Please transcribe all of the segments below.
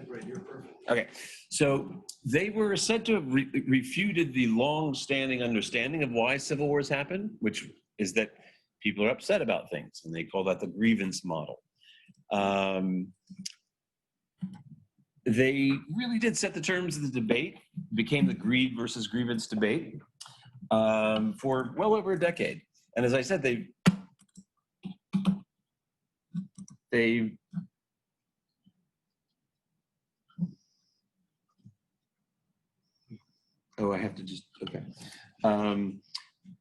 Right here, perfect. Okay, so they were said to have refuted the long-standing understanding of why civil wars happen, which is that people are upset about things, and they call that the grievance model. They really did set the terms of the debate, became the greed versus grievance debate for well over a decade. And as I said, oh, I have to just, okay.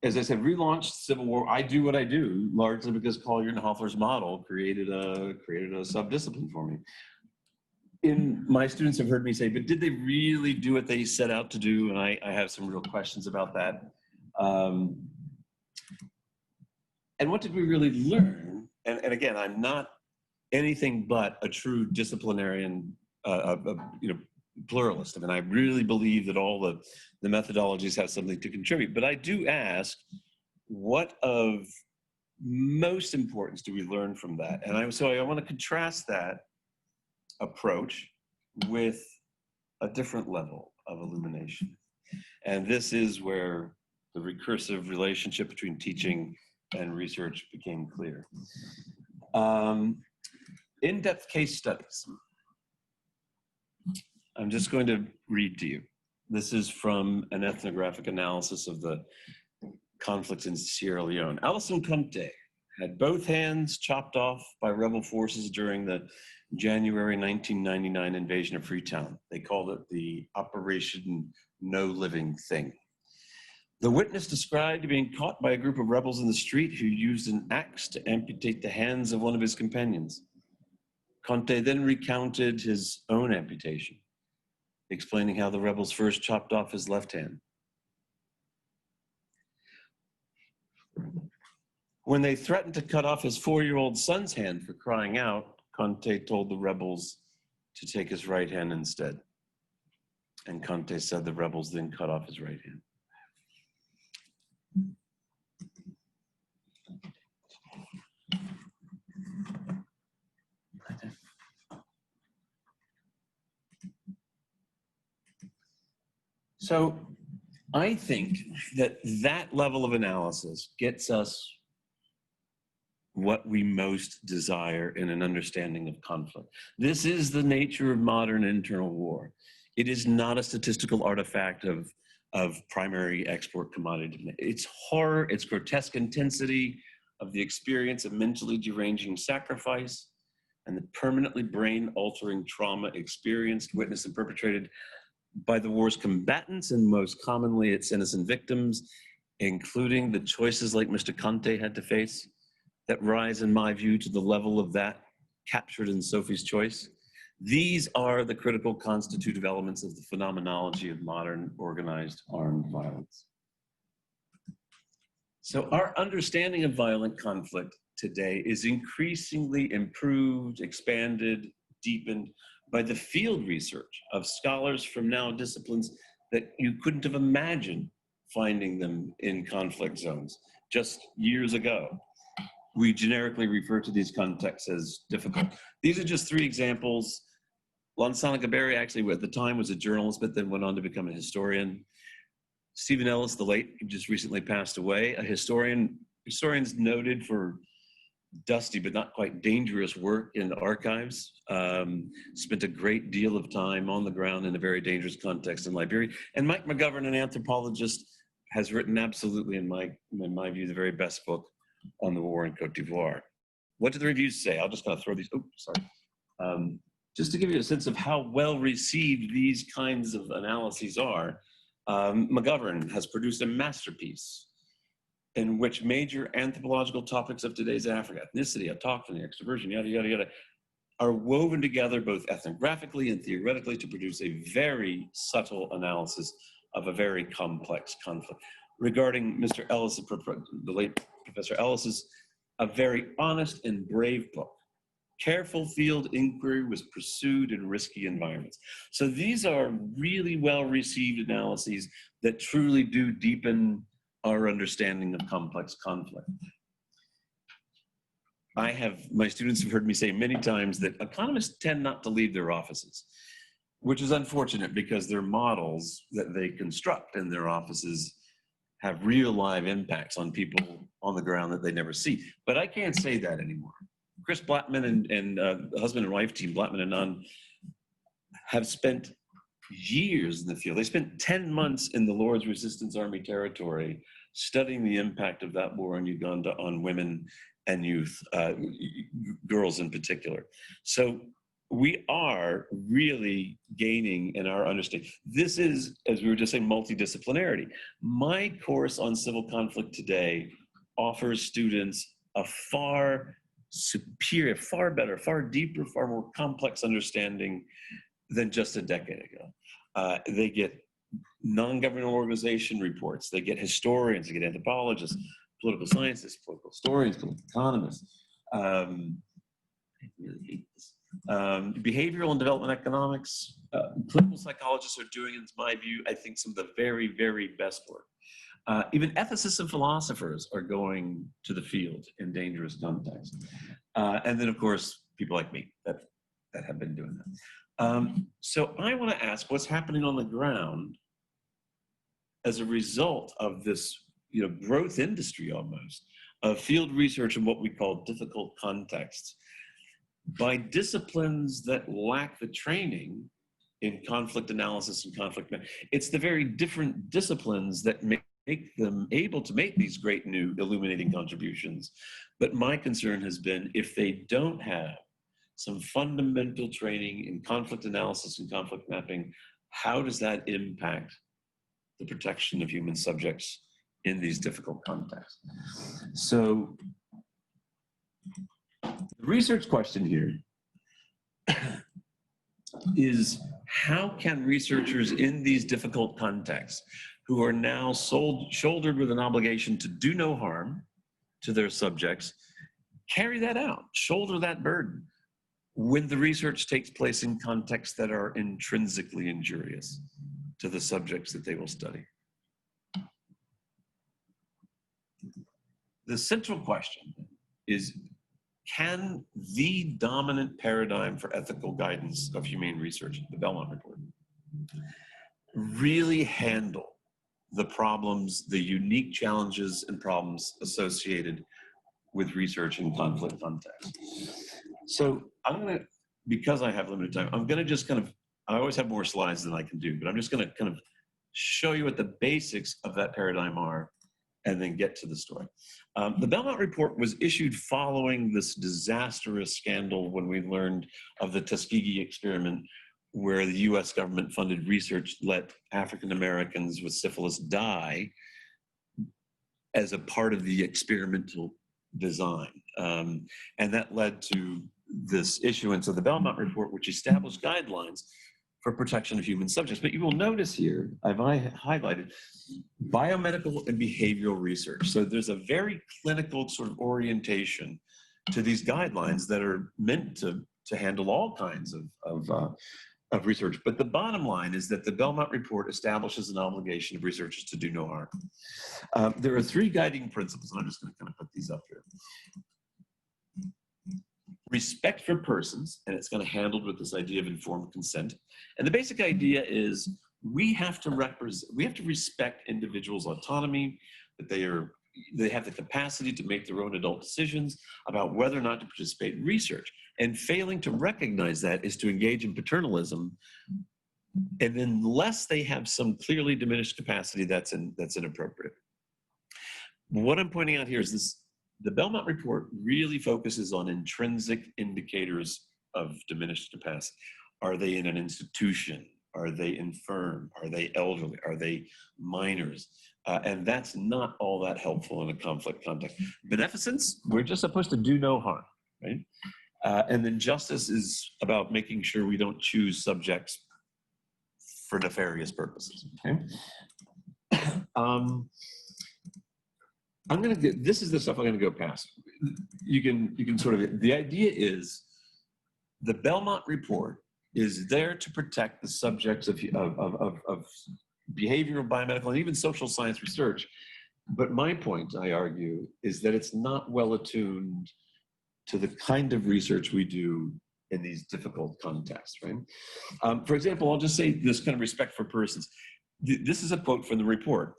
As I said, relaunched Civil War. I do what I do largely because Collier and Hoffler's model created a sub-discipline for me. My students have heard me say, but did they really do what they set out to do? And I have some real questions about that. And what did we really learn? And again, I'm not anything but a true disciplinarian, pluralist. I mean, I really believe that all the methodologies have something to contribute, but I do ask, what of most importance do we learn from that? And I want to contrast that approach with a different level of illumination. And this is where the recursive relationship between teaching and research became clear. In-depth case studies. I'm just going to read to you. This is from an ethnographic analysis of the conflicts in Sierra Leone. Alison Conte had both hands chopped off by rebel forces during the January 1999 invasion of Freetown. They called it the Operation No Living Thing. The witness described being caught by a group of rebels in the street who used an axe to amputate the hands of one of his companions. Conte then recounted his own amputation, explaining how the rebels first chopped off his left hand. When they threatened to cut off his 4-year-old son's hand for crying out, Conte told the rebels to take his right hand instead. And Conte said the rebels then cut off his right hand. So I think that that level of analysis gets us what we most desire in an understanding of conflict. This is the nature of modern internal war. It is not a statistical artifact of primary export commodity. It's horror, it's grotesque intensity of the experience of mentally deranging sacrifice and the permanently brain-altering trauma experienced, witnessed, and perpetrated by the war's combatants, and most commonly its innocent victims, including the choices like Mr. Conte had to face that rise, in my view, to the level of that captured in Sophie's Choice. These are the critical constitutive elements of the phenomenology of modern organized armed violence. So our understanding of violent conflict today is increasingly improved, expanded, deepened by the field research of scholars from now disciplines that you couldn't have imagined finding them in conflict zones just years ago. We generically refer to these contexts as difficult. These are just 3 examples. Lansana Gaberi actually at the time was a journalist, but then went on to become a historian. Stephen Ellis, the late, just recently passed away, a historian. Historians noted for dusty but not quite dangerous work in archives, spent a great deal of time on the ground in a very dangerous context in Liberia. And Mike McGovern, an anthropologist, has written absolutely, in my view, the very best book on the war in Cote d'Ivoire. What do the reviews say? I'll just kind of throw these, just to give you a sense of how well received these kinds of analyses are. McGovern has produced a masterpiece in which major anthropological topics of today's Africa, ethnicity, autochthony, extroversion, yada, yada, yada, are woven together both ethnographically and theoretically to produce a very subtle analysis of a very complex conflict. Regarding Mr. Ellis, the late Professor Ellis's, a very honest and brave book. Careful field inquiry was pursued in risky environments. So these are really well-received analyses that truly do deepen our understanding of complex conflict. my students have heard me say many times that economists tend not to leave their offices, which is unfortunate because their models that they construct in their offices have real live impacts on people on the ground that they never see. But I can't say that anymore. Chris Blattman and the husband and wife team, Blattman and Nunn, have spent years in the field. They spent 10 months in the Lord's Resistance Army territory studying the impact of that war in Uganda on women and youth, girls in particular. So we are really gaining in our understanding. This is, as we were just saying, multidisciplinarity. My course on civil conflict today offers students a far superior, far better, far deeper, far more complex understanding than just a decade ago. They get non-governmental organization reports, they get historians, they get anthropologists, political scientists, political historians, political economists. I really hate this. Behavioral and development economics, political psychologists are doing, in my view, I think some of the very, very best work. Even ethicists and philosophers are going to the field in dangerous contexts. And then, of course, people like me that have been doing that. So I want to ask what's happening on the ground as a result of this, growth industry almost of field research in what we call difficult contexts by disciplines that lack the training in conflict analysis and conflict management. It's the very different disciplines that make them able to make these great new illuminating contributions. But my concern has been if they don't have some fundamental training in conflict analysis and conflict mapping, how does that impact the protection of human subjects in these difficult contexts? So the research question here is how can researchers in these difficult contexts who are now shouldered with an obligation to do no harm to their subjects carry that out, shoulder that burden when the research takes place in contexts that are intrinsically injurious to the subjects that they will study? The central question is, can the dominant paradigm for ethical guidance of humane research, the Belmont Report, really handle the problems, the unique challenges and problems associated with research in conflict contexts? So I'm gonna, because I have limited time, I'm gonna just I always have more slides than I can do, but I'm just gonna kind of show you what the basics of that paradigm are and then get to the story. The Belmont Report was issued following this disastrous scandal when we learned of the Tuskegee experiment, where the US government funded research let African Americans with syphilis die as a part of the experimental design. And that led to this issuance of the Belmont Report, which established guidelines for protection of human subjects. But you will notice here, I've highlighted biomedical and behavioral research. So there's a very clinical sort of orientation to these guidelines that are meant to handle all kinds of research. But the bottom line is that the Belmont Report establishes an obligation of researchers to do no harm. There are three guiding principles, and I'm just going to kind of put these up here. Respect for persons, and it's kind of handled with this idea of informed consent. And the basic idea is we have to respect individuals' autonomy, that they have the capacity to make their own adult decisions about whether or not to participate in research. And failing to recognize that is to engage in paternalism. And unless they have some clearly diminished capacity, that's inappropriate. What I'm pointing out here is this: the Belmont Report really focuses on intrinsic indicators of diminished capacity. Are they in an institution? Are they infirm? Are they elderly? Are they minors? And that's not all that helpful in a conflict context. Beneficence, we're just supposed to do no harm, right? And then justice is about making sure we don't choose subjects for nefarious purposes, okay? This is the stuff I'm gonna go past. You can sort of, the idea is the Belmont Report is there to protect the subjects of behavioral, biomedical, and even social science research. But my point, I argue, is that it's not well attuned to the kind of research we do in these difficult contexts, right? For example, I'll just say this kind of respect for persons. This is a quote from the report.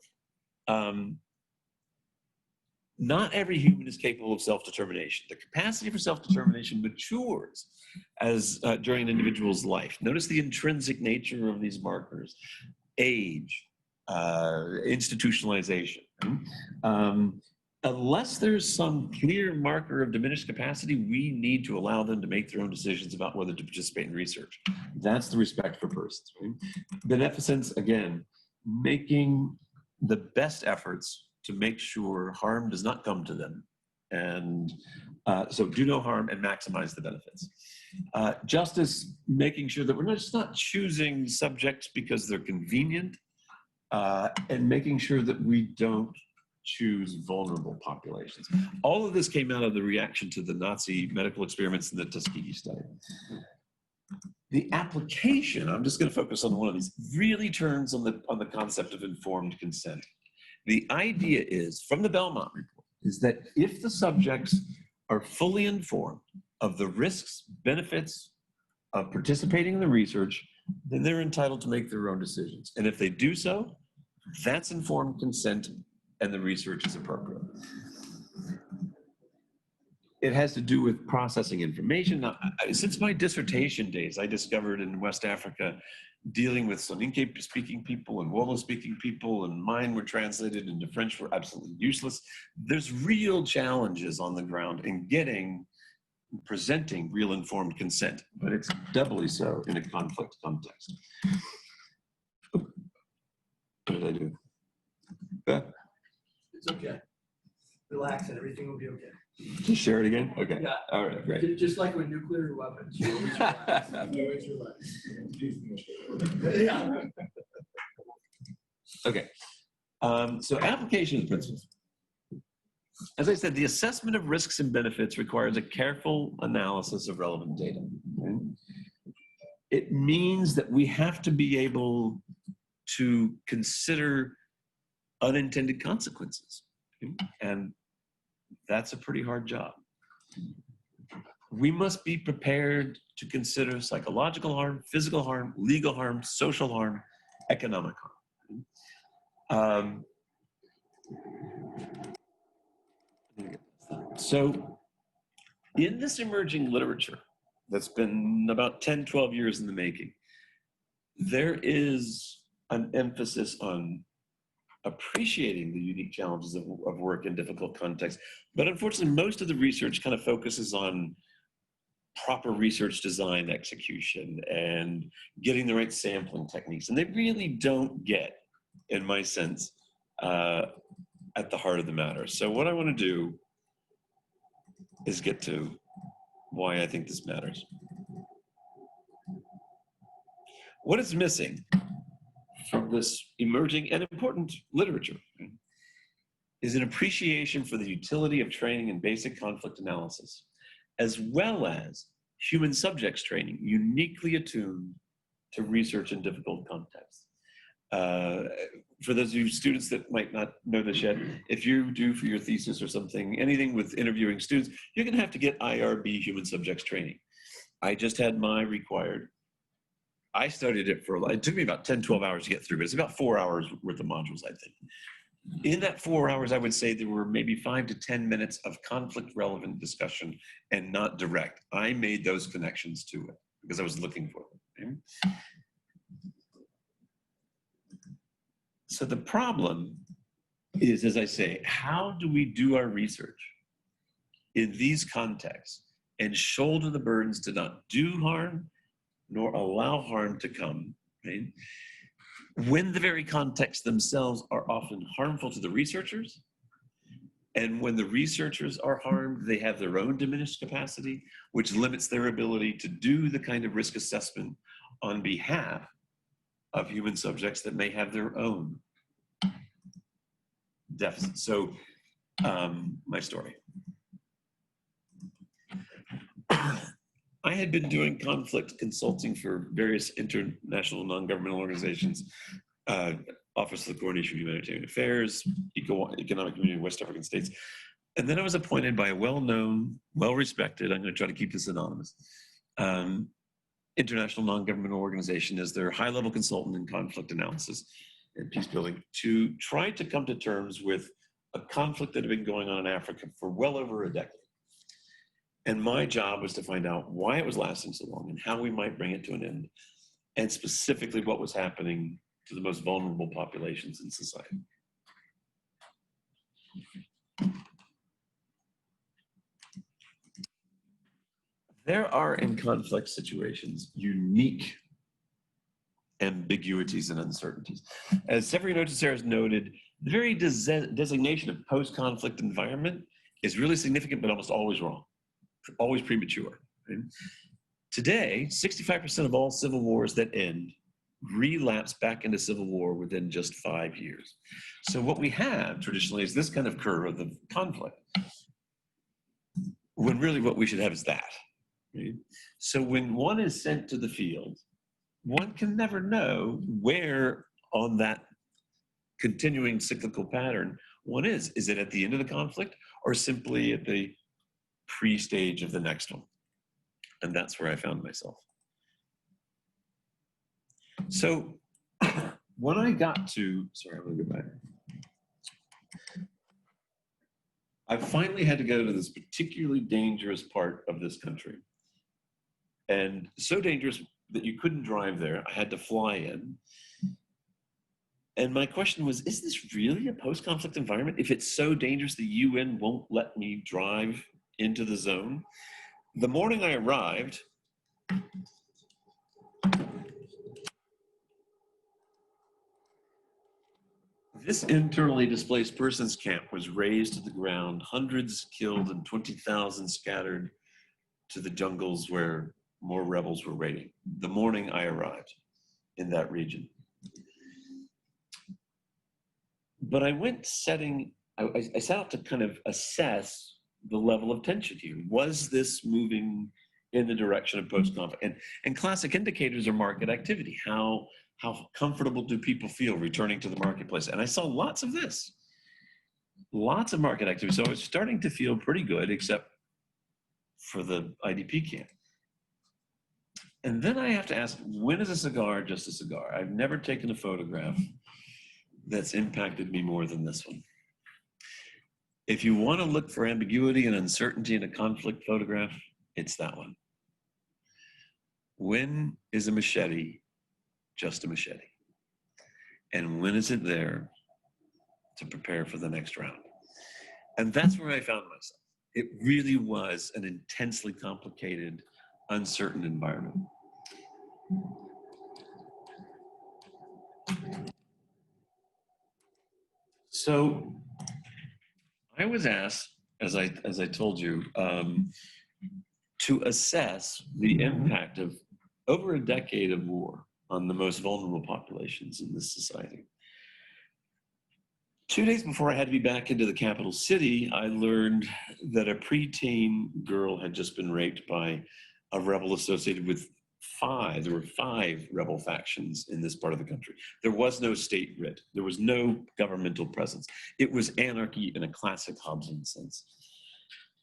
Not every human is capable of self-determination. The capacity for self-determination matures as during an individual's life. Notice the intrinsic nature of these markers: age, institutionalization. Unless there's some clear marker of diminished capacity, we need to allow them to make their own decisions about whether to participate in research. That's the respect for persons. Right? Beneficence, again, making the best efforts to make sure harm does not come to them. And so do no harm and maximize the benefits. Justice, making sure that we're just not choosing subjects because they're convenient, and making sure that we don't choose vulnerable populations. All of this came out of the reaction to the Nazi medical experiments in the Tuskegee study. The application, I'm just going to focus on one of these, really turns on the concept of informed consent. The idea is, from the Belmont report, is that if the subjects are fully informed of the risks, benefits of participating in the research, then they're entitled to make their own decisions. And if they do so, that's informed consent and the research is appropriate. It has to do with processing information. Now, since my dissertation days, I discovered in West Africa, dealing with Soninke-speaking people and Wolo-speaking people, and mine were translated into French, were absolutely useless. There's real challenges on the ground in presenting real informed consent, but it's doubly so in a conflict context. What did I do? It's okay. Relax and everything will be okay. Just share it again? Okay. Yeah. All right, great. Just like with nuclear weapons, you always relax. You always relax. Yeah. Okay. So application of principles. As I said, the assessment of risks and benefits requires a careful analysis of relevant data. Okay? It means that we have to be able to consider unintended consequences. Okay? And that's a pretty hard job. We must be prepared to consider psychological harm, physical harm, legal harm, social harm, economic harm. So in this emerging literature that's been about 10, 12 years in the making, there is an emphasis on appreciating the unique challenges of work in difficult contexts. But unfortunately, most of the research kind of focuses on proper research design execution and getting the right sampling techniques. And they really don't get, in my sense, at the heart of the matter. So what I want to do is get to why I think this matters. What is missing from this emerging and important literature is an appreciation for the utility of training in basic conflict analysis, as well as human subjects training, uniquely attuned to research in difficult contexts. For those of you students that might not know this yet, if you do for your thesis or something, anything with interviewing students, you're gonna have to get IRB human subjects training. I just had my required. I studied it it took me about 10, 12 hours to get through, but it's about 4 hours worth of modules, I think. In that 4 hours, I would say there were maybe 5 to 10 minutes of conflict relevant discussion and not direct. I made those connections to it because I was looking for them. Okay? So the problem is, as I say, how do we do our research in these contexts and shoulder the burdens to not do harm nor allow harm to come, right? When the very contexts themselves are often harmful to the researchers, and when the researchers are harmed, they have their own diminished capacity, which limits their ability to do the kind of risk assessment on behalf of human subjects that may have their own deficits. So, my story. I had been doing conflict consulting for various international non-governmental organizations, Office of the Coordination of Humanitarian Affairs, Economic Community of West African States. And then I was appointed by a well-known, well-respected, I'm going to try to keep this anonymous, international non-governmental organization as their high-level consultant in conflict analysis and peace building to try to come to terms with a conflict that had been going on in Africa for well over a decade. And my job was to find out why it was lasting so long and how we might bring it to an end, and specifically what was happening to the most vulnerable populations in society. There are in conflict situations unique ambiguities and uncertainties. As Severino has noted, the very designation of post-conflict environment is really significant, but almost always wrong, always premature. Right? Today, 65% of all civil wars that end relapse back into civil war within just 5 years. So what we have traditionally is this kind of curve of the conflict, when really what we should have is that. Right? So when one is sent to the field, one can never know where on that continuing cyclical pattern one is. Is it at the end of the conflict or simply at the pre-stage of the next one? And that's where I found myself. So when I got to, sorry, I'm gonna go back. I finally had to go to this particularly dangerous part of this country. And so dangerous that you couldn't drive there. I had to fly in. And my question was, is this really a post-conflict environment? If it's so dangerous, the UN won't let me drive into the zone. The morning I arrived, this internally displaced persons camp was razed to the ground, hundreds killed and 20,000 scattered to the jungles where more rebels were waiting. The morning I arrived in that region. But I went I set out to kind of assess the level of tension here. Was this moving in the direction of post-conflict? And classic indicators are market activity. How comfortable do people feel returning to the marketplace? And I saw lots of this, lots of market activity. So I was starting to feel pretty good, except for the IDP camp. And then I have to ask, when is a cigar just a cigar? I've never taken a photograph that's impacted me more than this one. If you want to look for ambiguity and uncertainty in a conflict photograph, it's that one. When is a machete just a machete? And when is it there to prepare for the next round? And that's where I found myself. It really was an intensely complicated, uncertain environment. So I was asked, as I told you, to assess the impact of over a decade of war on the most vulnerable populations in this society. 2 days before I had to be back into the capital city, I learned that a preteen girl had just been raped by a rebel associated with there were 5 rebel factions in this part of the country. There was no state writ. There was no governmental presence. It was anarchy in a classic Hobbesian sense.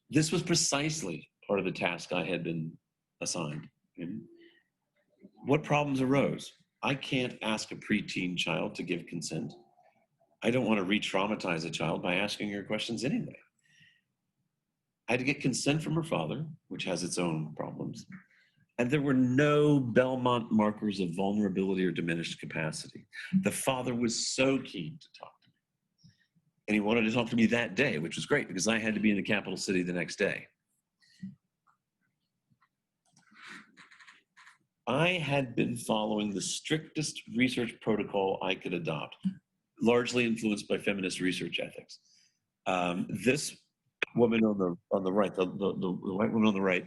This was precisely part of the task I had been assigned. What problems arose? I can't ask a preteen child to give consent. I don't want to re-traumatize a child by asking her questions anyway. I had to get consent from her father, which has its own problems. And there were no Belmont markers of vulnerability or diminished capacity. The father was so keen to talk to me. And he wanted to talk to me that day, which was great because I had to be in the capital city the next day. I had been following the strictest research protocol I could adopt, largely influenced by feminist research ethics. This woman on the right, the white woman on the right,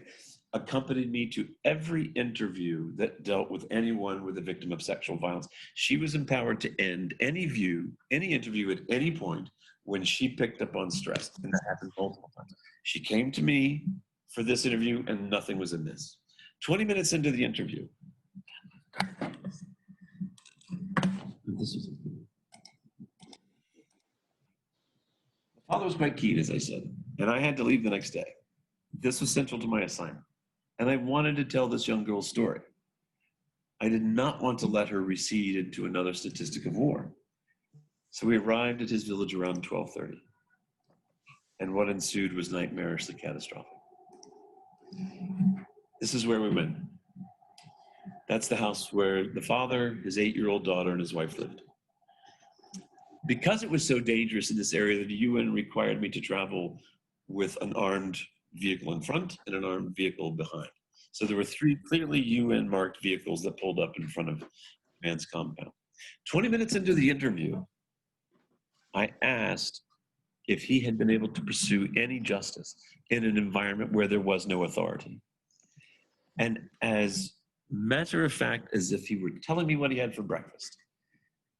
accompanied me to every interview that dealt with anyone with a victim of sexual violence. She was empowered to end any interview at any point when she picked up on stress, and that happened multiple times. She came to me for this interview and nothing was amiss. 20 minutes into the interview, the father was quite keen, as I said. And I had to leave the next day. This was central to my assignment. And I wanted to tell this young girl's story. I did not want to let her recede into another statistic of war. So we arrived at his village around 12:30. And what ensued was nightmarishly catastrophic. This is where we went. That's the house where the father, his 8-year-old daughter, and his wife lived. Because it was so dangerous in this area, the UN required me to travel with an armed vehicle in front and an armed vehicle behind. So there were 3 clearly UN marked vehicles that pulled up in front of man's compound. 20 minutes into the interview, I asked if he had been able to pursue any justice in an environment where there was no authority. And as matter of fact, as if he were telling me what he had for breakfast,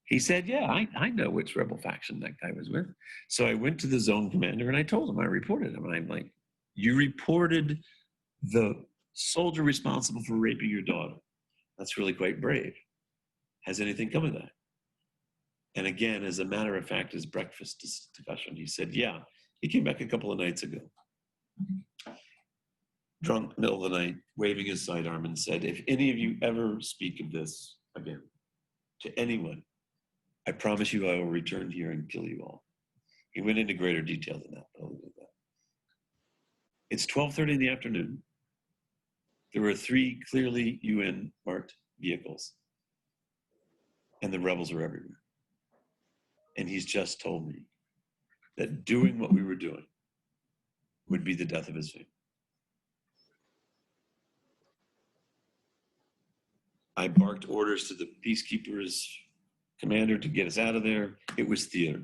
he said, yeah, I know which rebel faction that guy was with. So I went to the zone commander and I told him, I reported him. And I'm like, you reported the soldier responsible for raping your daughter. That's really quite brave. Has anything come of that? And again, as a matter of fact, his breakfast discussion, he said, yeah, he came back a couple of nights ago. Drunk, middle of the night, waving his sidearm and said, if any of you ever speak of this again to anyone, I promise you I will return here and kill you all. He went into greater detail than that, but I'll leave it at that. It's 12:30 in the afternoon. There were 3 clearly UN marked vehicles, and the rebels were everywhere. And he's just told me that doing what we were doing would be the death of his family. I barked orders to the peacekeepers commander to get us out of there. It was theater.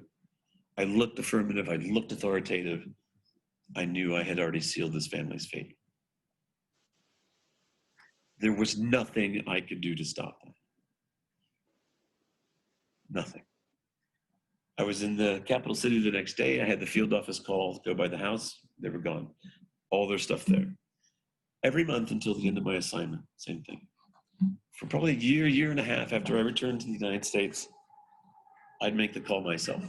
I looked affirmative, I looked authoritative. I knew I had already sealed this family's fate. There was nothing I could do to stop them. Nothing. I was in the capital city the next day. I had the field office call, go by the house. They were gone. All their stuff there. Every month until the end of my assignment, same thing. For probably a year and a half after I returned to the United States, I'd make the call myself.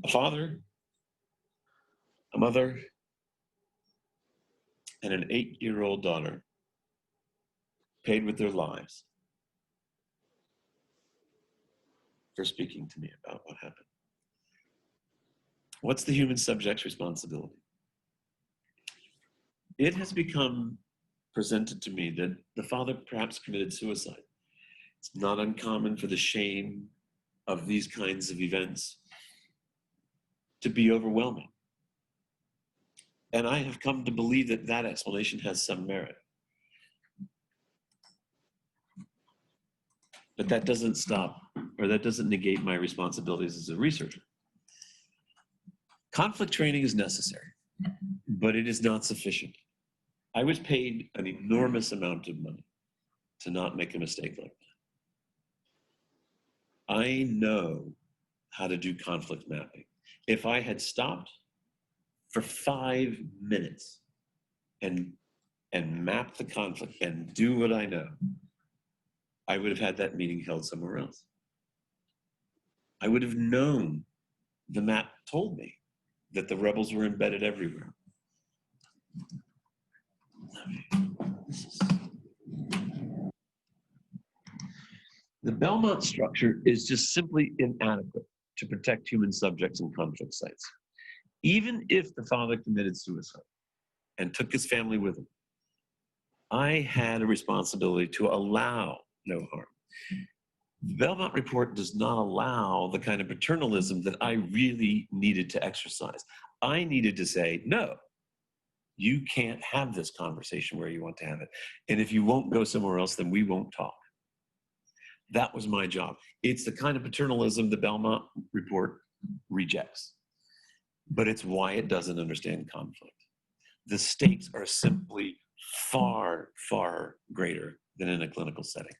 A father, a mother, and an 8-year-old daughter paid with their lives for speaking to me about what happened. What's the human subject's responsibility? It has become presented to me that the father perhaps committed suicide. It's not uncommon for the shame of these kinds of events to be overwhelming. And I have come to believe that that explanation has some merit. But that doesn't stop, or that doesn't negate my responsibilities as a researcher. Conflict training is necessary, but it is not sufficient. I was paid an enormous amount of money to not make a mistake like that. I know how to do conflict mapping. If I had stopped for 5 minutes and map the conflict and do what I know, I would have had that meeting held somewhere else. I would have known the map told me that the rebels were embedded everywhere. The Belmont structure is just simply inadequate to protect human subjects in conflict sites. Even if the father committed suicide and took his family with him, I had a responsibility to allow no harm. The Belmont report does not allow the kind of paternalism that I really needed to exercise. I needed to say, no, you can't have this conversation where you want to have it. And if you won't go somewhere else, then we won't talk. That was my job. It's the kind of paternalism the Belmont report rejects, but it's why it doesn't understand conflict. The stakes are simply far, far greater than in a clinical setting.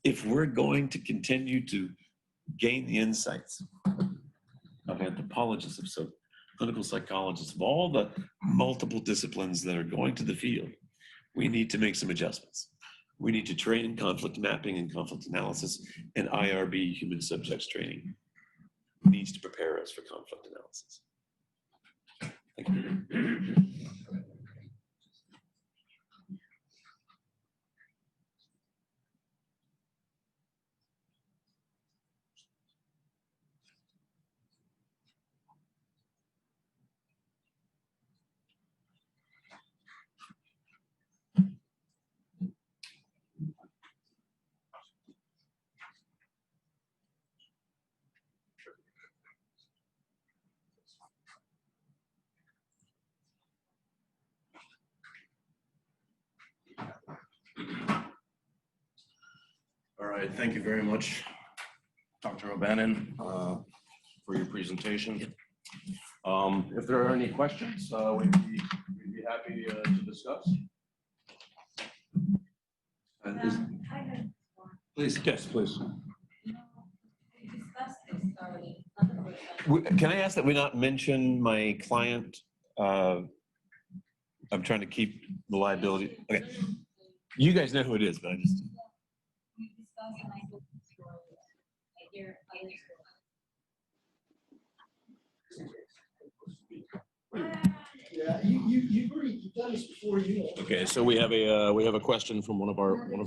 If we're going to continue to gain the insights of anthropologists, of clinical psychologists, of all the multiple disciplines that are going to the field, we need to make some adjustments. We need to train in conflict mapping and conflict analysis, and IRB, human subjects training, needs to prepare us for conflict analysis. Thank you. All right, thank you very much, Dr. O'Bannon, for your presentation. If there are any questions, we'd be happy to discuss. Please. Yes, please. Can I ask that we not mention my client? I'm trying to keep the liability. Okay. You guys know who it is, but I just. Yeah, you've done this before, you know. Okay, so we have a question from one of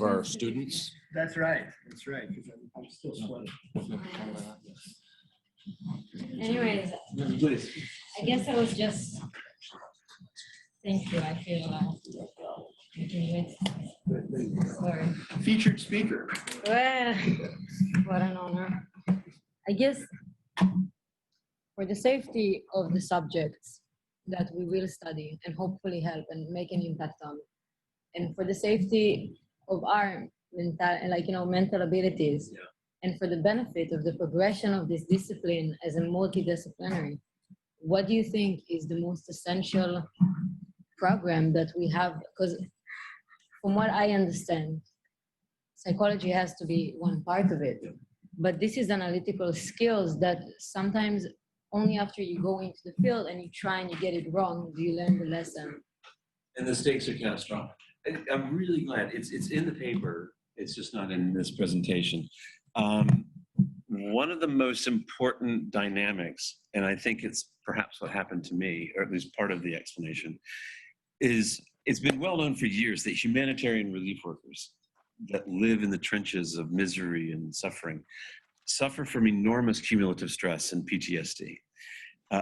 our students. That's right, because I'm still sweating. Anyways, I guess I was just, thank you, I feel sorry. Featured speaker. Well, what an honor. I guess for the safety of the subjects that we will study and hopefully help and make an impact on, and for the safety of our mental abilities, and for the benefit of the progression of this discipline as a multidisciplinary, what do you think is the most essential program that we have? Because from what I understand, psychology has to be one part of it, but this is analytical skills that sometimes only after you go into the field and you try and you get it wrong, do you learn the lesson. And the stakes are catastrophic. I'm really glad it's in the paper. It's just not in this presentation. One of the most important dynamics, and I think it's perhaps what happened to me, or at least part of the explanation, is it's been well known for years that humanitarian relief workers that live in the trenches of misery and suffering suffer from enormous cumulative stress and PTSD,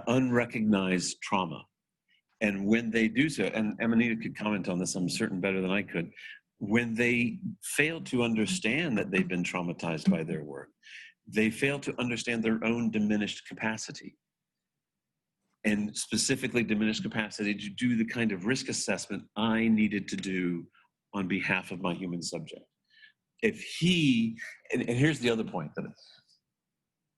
unrecognized trauma. And when they do so, and Amanita could comment on this, I'm certain better than I could, when they fail to understand that they've been traumatized by their work, they fail to understand their own diminished capacity, and specifically diminished capacity to do the kind of risk assessment I needed to do on behalf of my human subject. If he, and here's the other point, that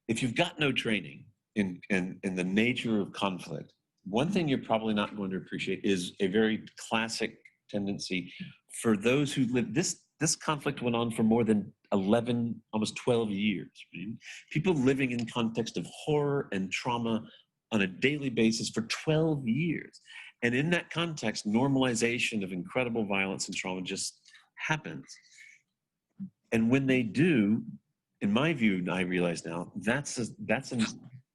if you've got no training in the nature of conflict, one thing you're probably not going to appreciate is a very classic tendency for those who live, this conflict went on for more than 11, almost 12 years. Right? People living in context of horror and trauma on a daily basis for 12 years. And in that context, normalization of incredible violence and trauma just happens. And when they do, in my view, I realize now, that's an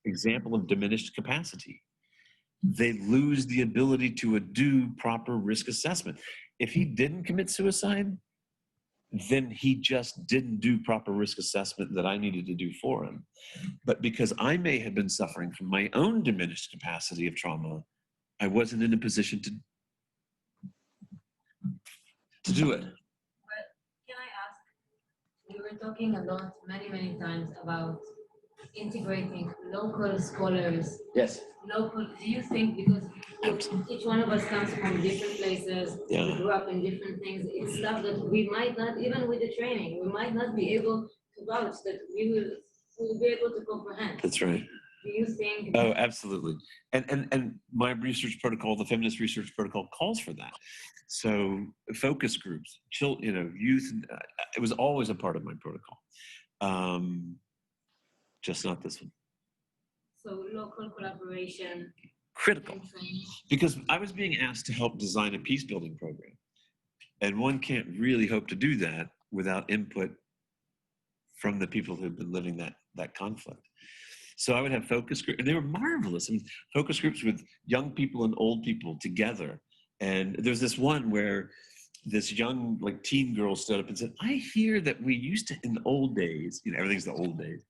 example of diminished capacity. They lose the ability to do proper risk assessment. If he didn't commit suicide, then he just didn't do proper risk assessment that I needed to do for him. But because I may have been suffering from my own diminished capacity of trauma, I wasn't in a position to do it. But can I ask, we were talking a lot, many times about integrating local scholars. Yes. Local, do you think, because each one of us comes from different places, we grew up in different things, it's stuff that we might not, even with the training, we might not be able to vouch that we will be able to comprehend. That's right. Do you think? Oh, absolutely. And my research protocol, the feminist research protocol, calls for that. So focus groups, children, youth, it was always a part of my protocol. Just not this one. So local collaboration. Critical. Because I was being asked to help design a peace building program. And one can't really hope to do that without input from the people who've been living that conflict. So I would have focus groups, and they were marvelous. I mean, focus groups with young people and old people together. And there's this one where this young, like, teen girl stood up and said, I hear that we used to, in the old days, you know, everything's the old days,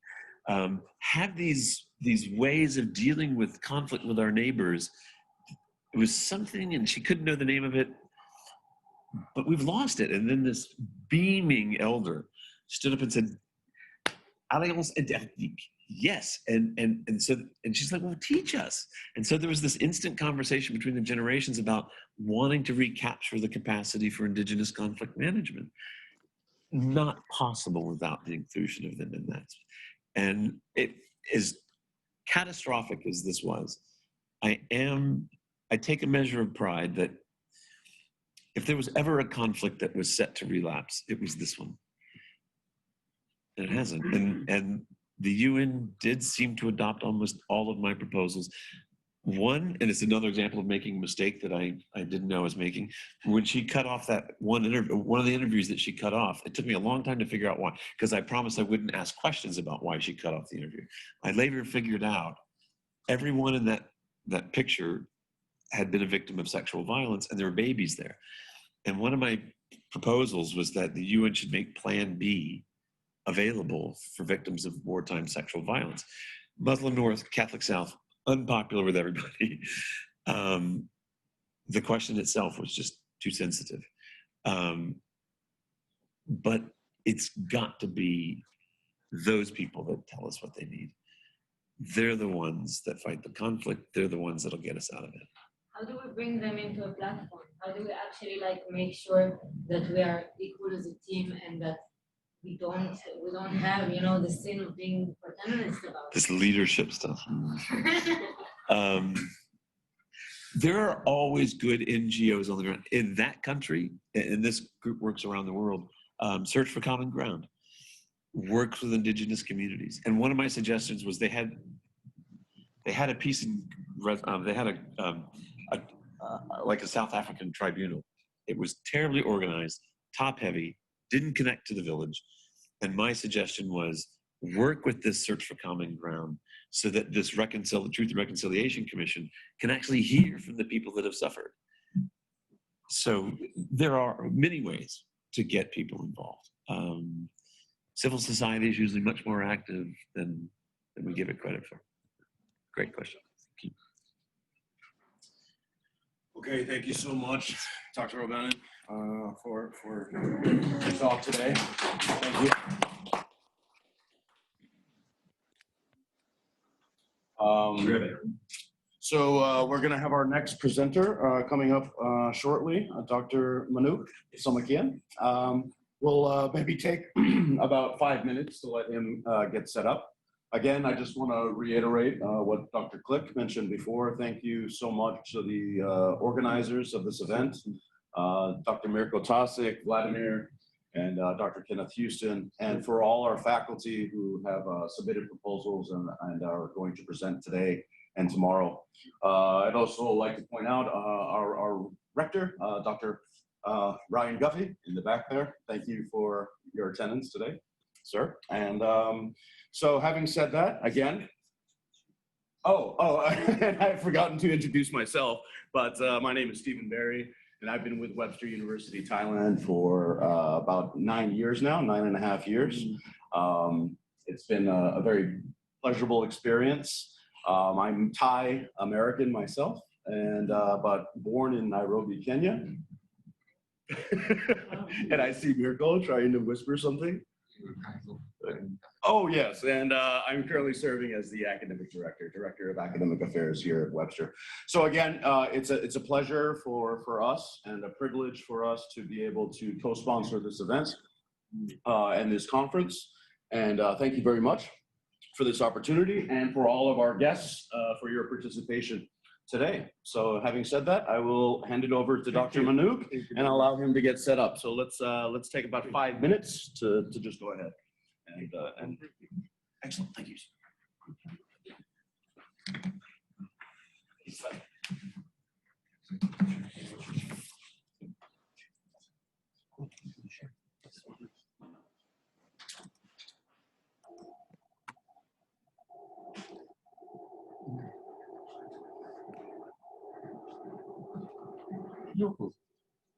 have these ways of dealing with conflict with our neighbors. It was something, and she couldn't know the name of it, but we've lost it. And then this beaming elder stood up and said, Alliance Interdique. Yes, and she's like, well, teach us. And so there was this instant conversation between the generations about wanting to recapture the capacity for indigenous conflict management. Not possible without the inclusion of them in that. And it is catastrophic as this was. I take a measure of pride that if there was ever a conflict that was set to relapse, it was this one. And it hasn't. And the UN did seem to adopt almost all of my proposals. One, and it's another example of making a mistake that I didn't know I was making. When she cut off that one of the interviews that she cut off, it took me a long time to figure out why, because I promised I wouldn't ask questions about why she cut off the interview. I later figured out everyone in that picture had been a victim of sexual violence, and there were babies there. And one of my proposals was that the UN should make Plan B available for victims of wartime sexual violence. Muslim North, Catholic South, unpopular with everybody. The question itself was just too sensitive. But it's got to be those people that tell us what they need. They're the ones that fight the conflict. They're the ones that'll get us out of it. How do we bring them into a platform? How do we actually make sure that we are equal as a team and that we don't have, the sin of being paternalist about this leadership stuff. There are always good NGOs on the ground in that country, and this group works around the world. Search for Common Ground works with indigenous communities, and one of my suggestions was they had a piece in they had like a South African tribunal. It was terribly organized, top heavy, didn't connect to the village. And my suggestion was work with this Search for Common Ground so that this the Truth and Reconciliation Commission can actually hear from the people that have suffered. So there are many ways to get people involved. Civil society is usually much more active than we give it credit for. Great question. Thank you. Okay, thank you so much, Dr. O'Bannon, for your talk today. Thank you. So we're going to have our next presenter coming up shortly, Dr. Manouk Somakian. We'll maybe take about 5 minutes to let him get set up. Again, I just want to reiterate what Dr. Click mentioned before. Thank you so much to the organizers of this event, Dr. Mirko Tasic, Vladimir, and Dr. Kenneth Houston, and for all our faculty who have submitted proposals and are going to present today and tomorrow. I'd also like to point out our rector, Dr. Ryan Guffey in the back there. Thank you for your attendance today, sir. And so having said that, again, and I've forgotten to introduce myself, but my name is Stephen Barry, and I've been with Webster University, Thailand for about 9 years now, 9.5 years. It's been a very pleasurable experience. I'm Thai American myself, and but born in Nairobi, Kenya. And I see Mirko trying to whisper something. Oh, yes, and I'm currently serving as the academic director of academic affairs here at Webster. So again, it's a pleasure for us and a privilege for us to be able to co-sponsor this event and this conference. And thank you very much for this opportunity and for all of our guests for your participation today. So having said that, I will hand it over to Dr. Manouk and allow him to get set up. So let's take about 5 minutes to just go ahead. And excellent, thank you. You're welcome.